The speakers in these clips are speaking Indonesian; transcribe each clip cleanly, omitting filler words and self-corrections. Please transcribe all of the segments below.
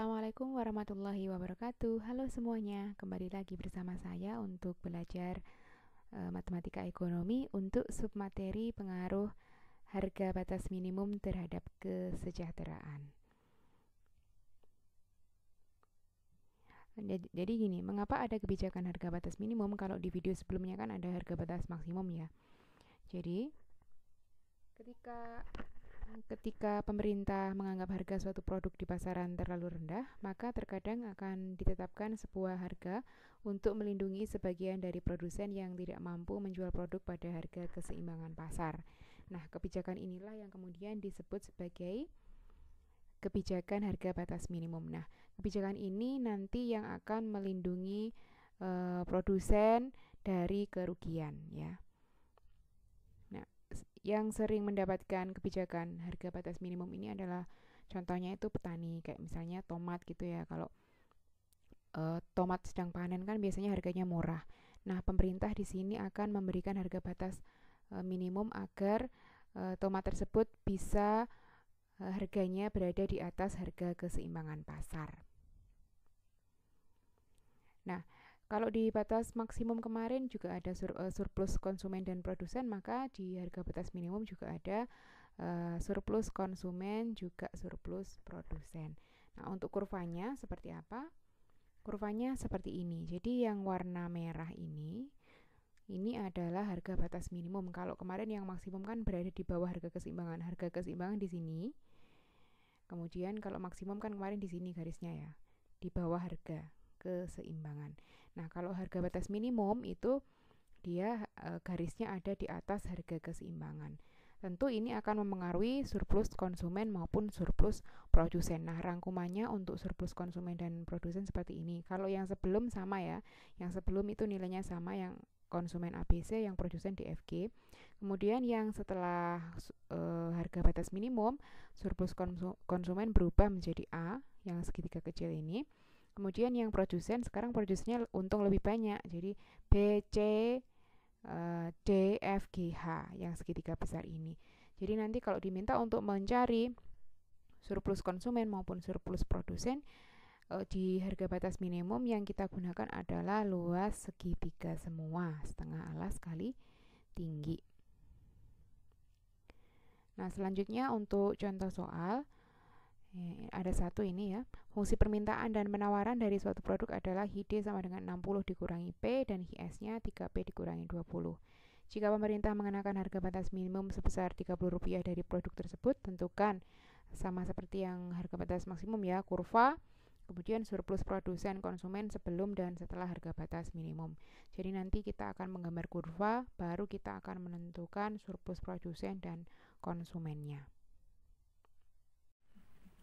Assalamualaikum warahmatullahi wabarakatuh. Halo semuanya, kembali lagi bersama saya untuk belajar matematika ekonomi untuk submateri pengaruh harga batas minimum terhadap kesejahteraan. Jadi gini, mengapa ada kebijakan harga batas minimum? Kalau di video sebelumnya kan ada harga batas maksimum ya. Jadi ketika pemerintah menganggap harga suatu produk di pasaran terlalu rendah, maka terkadang akan ditetapkan sebuah harga untuk melindungi sebagian dari produsen yang tidak mampu menjual produk pada harga keseimbangan pasar. Nah, kebijakan inilah yang kemudian disebut sebagai kebijakan harga batas minimum. Nah, kebijakan ini nanti yang akan melindungi produsen dari kerugian ya. Yang sering mendapatkan kebijakan harga batas minimum ini adalah contohnya itu petani, kayak misalnya tomat gitu ya. Kalau tomat sedang panen kan biasanya harganya murah. Nah, pemerintah di sini akan memberikan harga batas minimum agar tomat tersebut bisa harganya berada di atas harga keseimbangan pasar. Nah, kalau di batas maksimum kemarin juga ada surplus konsumen dan produsen, maka di harga batas minimum juga ada surplus konsumen juga surplus produsen. Nah, untuk kurvanya seperti apa? Kurvanya seperti ini. Jadi yang warna merah ini adalah harga batas minimum. Kalau kemarin yang maksimum kan berada di bawah harga keseimbangan. Harga keseimbangan di sini. Kemudian kalau maksimum kan kemarin di sini garisnya ya, di bawah harga keseimbangan. Nah, kalau harga batas minimum itu dia garisnya ada di atas harga keseimbangan. Tentu ini akan mempengaruhi surplus konsumen maupun surplus produsen. Nah, rangkumannya untuk surplus konsumen dan produsen seperti ini. Kalau yang sebelum sama ya, yang sebelum itu nilainya sama, yang konsumen ABC, yang produsen DFG. Kemudian yang setelah harga batas minimum, surplus konsumen berubah menjadi A, yang segitiga kecil ini. Kemudian yang produsen, sekarang produsennya untung lebih banyak, jadi B, C, D, F, G, H yang segitiga besar ini. Jadi nanti kalau diminta untuk mencari surplus konsumen maupun surplus produsen di harga batas minimum, yang kita gunakan adalah luas segitiga semua, setengah alas kali tinggi. Nah, selanjutnya untuk contoh soal, ada satu ini ya. Fungsi permintaan dan penawaran dari suatu produk adalah HID sama dengan 60 dikurangi P dan HS-nya 3P dikurangi 20. Jika pemerintah mengenakan harga batas minimum sebesar Rp30 dari produk tersebut, tentukan sama seperti yang harga batas maksimum ya, kurva, kemudian surplus produsen konsumen sebelum dan setelah harga batas minimum. Jadi nanti kita akan menggambar kurva, baru kita akan menentukan surplus produsen dan konsumennya.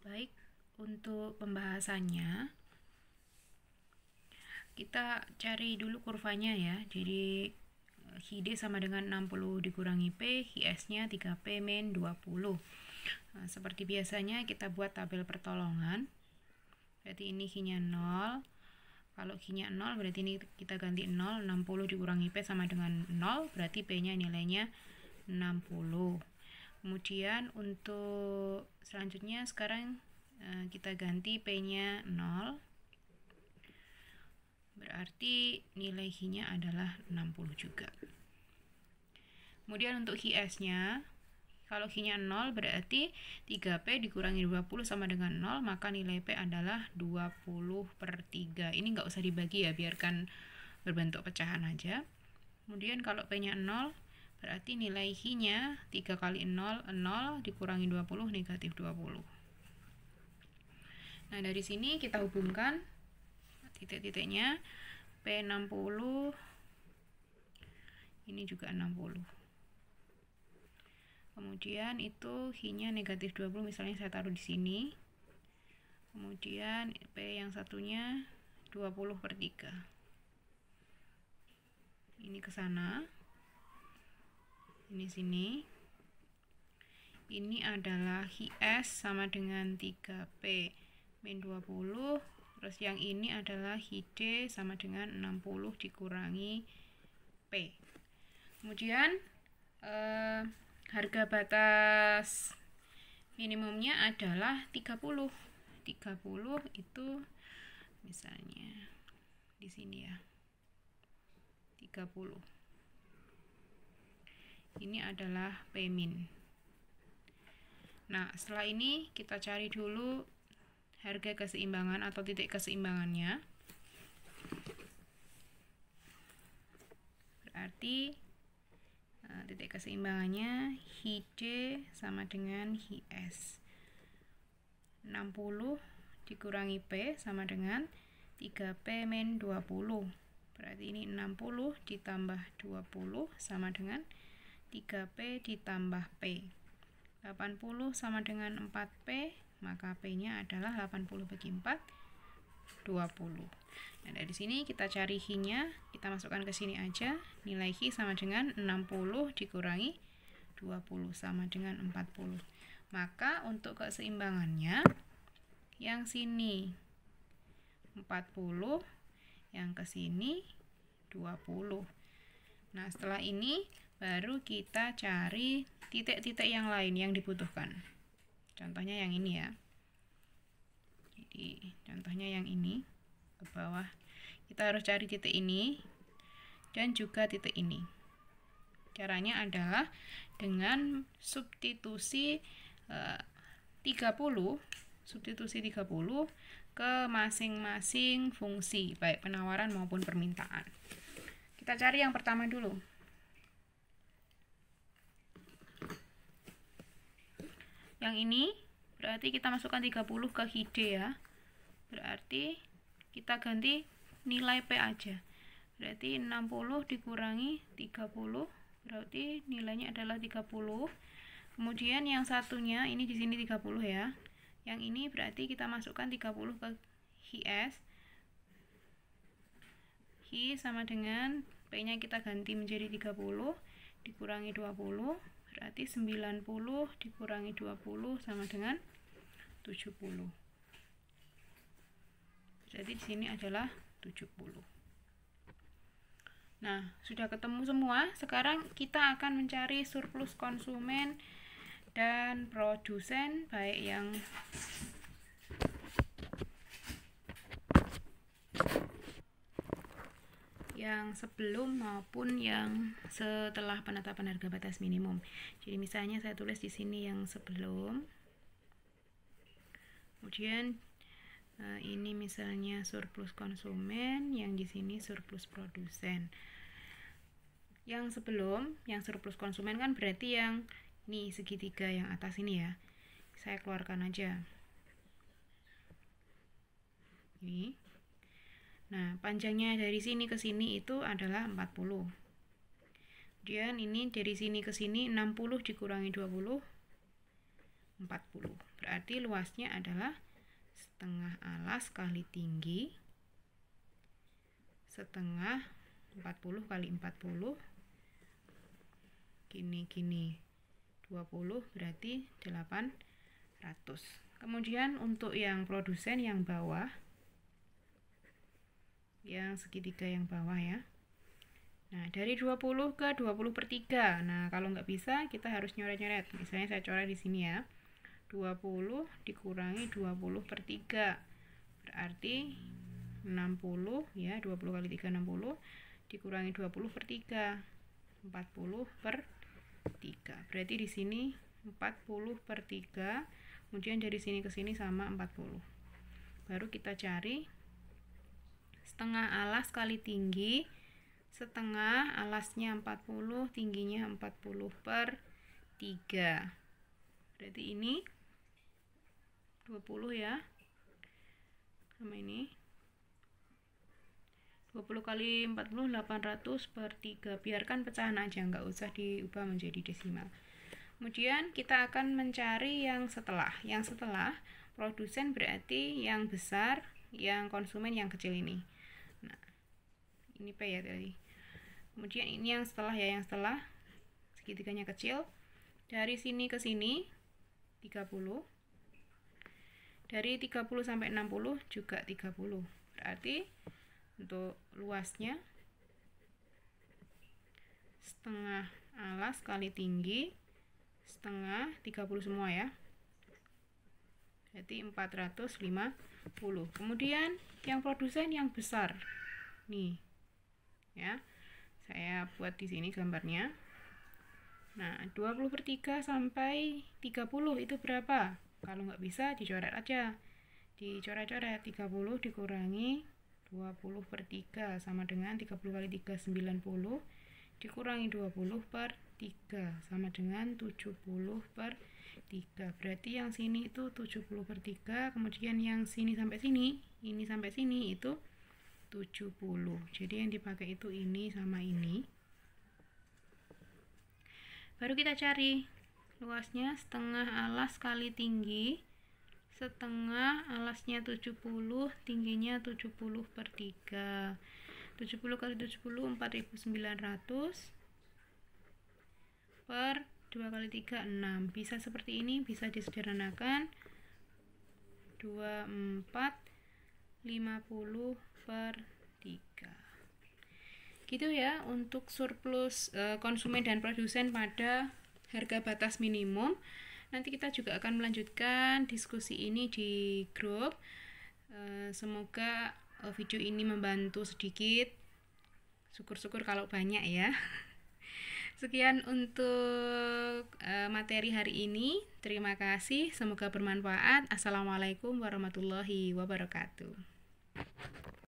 Baik, untuk pembahasannya kita cari dulu kurvanya ya. Jadi HID sama dengan 60 dikurangi P, HS-nya 3P min 20. Nah, seperti biasanya kita buat tabel pertolongan. Berarti ini H-nya 0. Kalau H-nya 0 berarti ini kita ganti 0. 60 dikurangi P sama dengan 0, berarti P-nya nilainya 60. Kemudian untuk selanjutnya sekarang kita ganti P-nya 0, berarti nilai H-nya adalah 60 juga. Kemudian untuk HS-nya, kalau H-nya 0 berarti 3P dikurangi 20 sama dengan 0, maka nilai P adalah 20/3. Ini nggak usah dibagi ya, biarkan berbentuk pecahan aja. Kemudian kalau P-nya 0, berarti nilai H-nya 3 kali 0, 0 dikurangi 20, negatif 20. Nah, dari sini kita hubungkan titik-titiknya. P60, ini juga 60. Kemudian itu H-nya negatif 20, misalnya saya taruh di sini. Kemudian P yang satunya 20/3. Ini ke sana. Ini sini. Ini adalah HS sama dengan 3P min 20. Terus yang ini adalah HD sama dengan 60 dikurangi P. Kemudian harga batas minimumnya adalah 30 30 itu misalnya di sini ya, 30. Ini adalah P-min. Nah, setelah ini kita cari dulu harga keseimbangan atau titik keseimbangannya. Berarti titik keseimbangannya HID sama dengan HIS. 60 dikurangi P sama dengan 3P min 20. Berarti ini 60 ditambah 20 sama dengan 3P ditambah P. 80 sama dengan 4P, maka P-nya adalah 80 bagi 4, 20. Nah, dari sini kita cari Hi-nya, kita masukkan ke sini aja. Nilai Hi sama dengan 60 dikurangi 20 sama dengan 40. Maka untuk keseimbangannya yang sini 40, yang ke sini 20. Nah, setelah ini baru kita cari titik-titik yang lain yang dibutuhkan. Contohnya yang ini ya. Jadi, contohnya yang ini ke bawah. Kita harus cari titik ini dan juga titik ini. Caranya adalah dengan substitusi 30 ke masing-masing fungsi, baik penawaran maupun permintaan. Kita cari yang pertama dulu. Yang ini berarti kita masukkan 30 ke HID ya. Berarti kita ganti nilai P aja. Berarti 60 dikurangi 30, berarti nilainya adalah 30. Kemudian yang satunya ini di sini 30 ya. Yang ini berarti kita masukkan 30 ke HIS. Hi sama dengan P-nya kita ganti menjadi 30 dikurangi 20, berarti 90 dikurangi 20 sama dengan 70. Jadi di sini adalah 70. Nah, sudah ketemu semua. Sekarang kita akan mencari surplus konsumen dan produsen, baik yang sebelum maupun yang setelah penetapan harga batas minimum. Jadi misalnya saya tulis di sini yang sebelum. Kemudian ini misalnya surplus konsumen, yang di sini surplus produsen. Yang sebelum, yang surplus konsumen kan berarti yang ini segitiga yang atas ini ya. Saya keluarkan aja. Ini. Nah, panjangnya dari sini ke sini itu adalah 40. Kemudian ini dari sini ke sini 60 dikurangi 20, 40. Berarti luasnya adalah setengah alas kali tinggi setengah 40 kali 40 gini 20, berarti 800. Kemudian untuk yang produsen yang bawah, yang segitiga yang bawah ya, nah dari 20 ke 20/3. Nah, kalau nggak bisa kita harus nyoret-nyoret. Misalnya saya coret di sini ya, 20 dikurangi 20/3, berarti 60 ya, 20 kali 3 60 dikurangi 20/3, 40/3. Berarti di sini 40/3. Kemudian dari sini ke sini sama 40. Baru kita cari setengah alas kali tinggi. Setengah alasnya 40, tingginya 40/3. Berarti ini 20 ya, sama ini 20 kali 40, 800/3. Biarkan pecahan aja, nggak usah diubah menjadi desimal. Kemudian kita akan mencari yang setelah. Yang setelah produsen berarti yang besar, yang konsumen yang kecil ini. Nah, ini P ya tadi. Kemudian ini yang setelah ya, yang setelah segitiganya kecil. Dari sini ke sini 30. Dari 30 sampai 60 juga 30. Berarti untuk luasnya setengah alas kali tinggi setengah 30 semua ya. Berarti 450. Kemudian yang produsen yang besar. Nih. Ya. Saya buat di sini gambarnya. Nah, 20/3 sampai 30 itu berapa? Kalau nggak bisa dicoret aja. Dicoret-coret, 30 dikurangi 20/3 sama dengan 30 kali 3 90 dikurangi 20/3 sama dengan 70/3. Berarti yang sini itu 70/3, kemudian yang sini sampai sini, ini sampai sini itu 70. Jadi yang dipakai itu ini sama ini. Baru kita cari luasnya setengah alas kali tinggi. Setengah alasnya 70, tingginya 70/3. 70 kali 70 4.900 per 2 kali 3 6. Bisa seperti ini, bisa disederhanakan 24/50/3. Gitu ya untuk surplus konsumen dan produsen pada harga batas minimum. Nanti kita juga akan melanjutkan diskusi ini di grup. Semoga video ini membantu sedikit. Syukur-syukur kalau banyak ya. Sekian untuk materi hari ini. Terima kasih, semoga bermanfaat. Assalamualaikum warahmatullahi wabarakatuh.